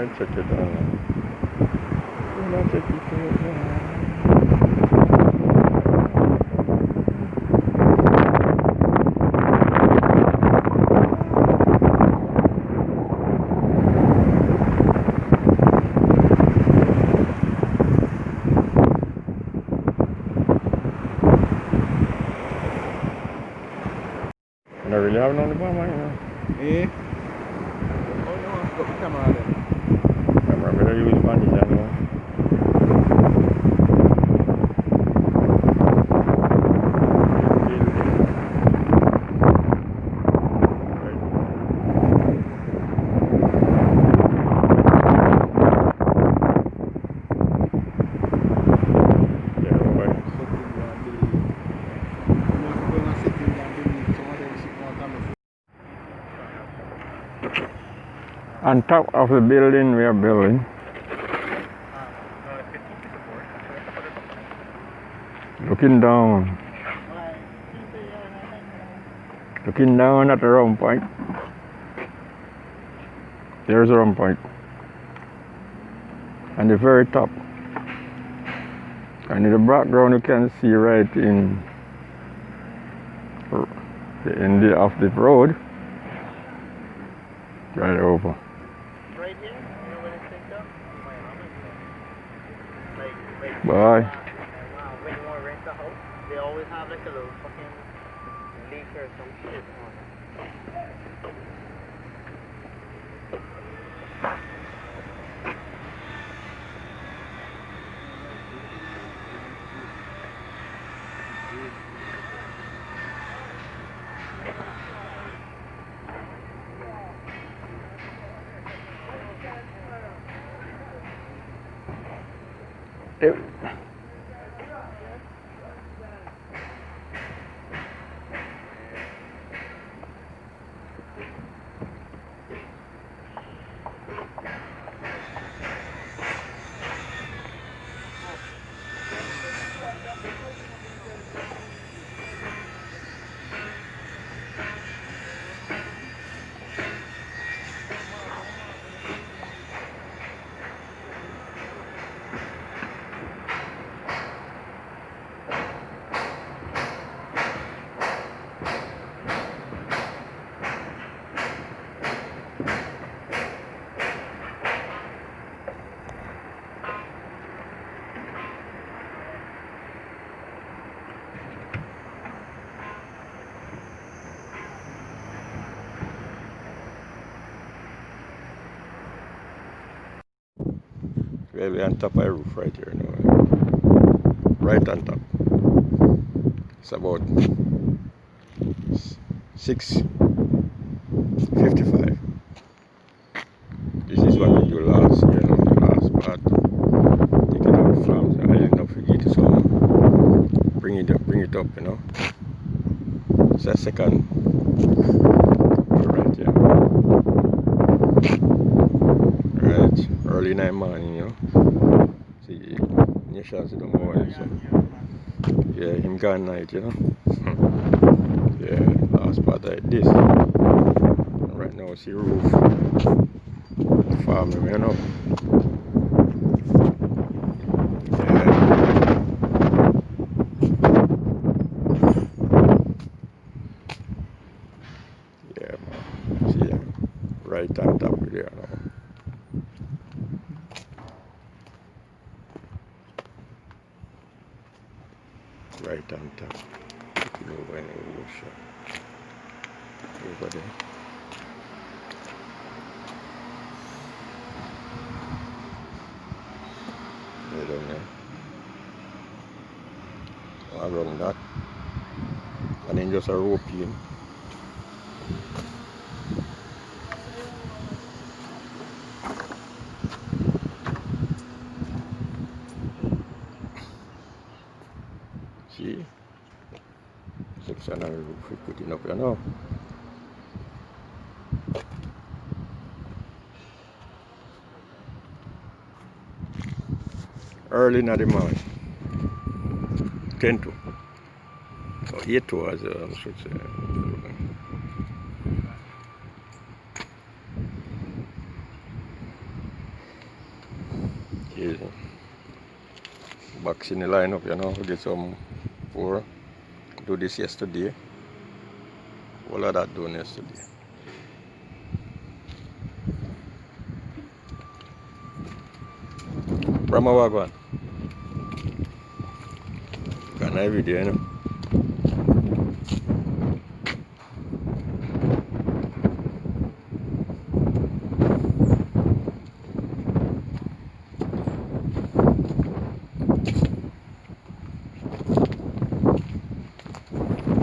might check it out. We might check it out. I don't really have none of them, you know. Eh? Oh no, I've got the camera there. Camera, I'm going to use one this anymore. On top of the building we are building. Looking down. Looking down at the round point. There's a round point. And the very top. And in the background you can see right in the end of the road. Right over. Right here, you know when it takes up? Like, Bye. wow, when you want to rent a house, they always have like a little fucking leak or some shit on it. Yep. Really on top of the roof right here now. Right on top. It's about 6:55. This is what we do last year, the last part. Taking out the farms. I don't forget it, so bring it up, you know. It's a second right here. Right, early night morning, you know. See, Nation in the morning, so yeah, him gone night, you know. Yeah, last part like this. And right now, see roof. Farming, you know. Yeah, man. See, right on top of there now. Right on top. Looking over in the ocean. Over there. There down there. Around that. And then just a rope in. See? Section of the roof we putting up, you know. Early in the morning. 10 to. Or 8 to as I should say. box in the lineup, you know, we get some for do this yesterday. All of that done yesterday. Brahma Wagwan. Got every day, you know.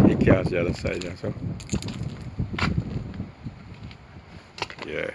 You can't see the other side, yeah, so. Yeah.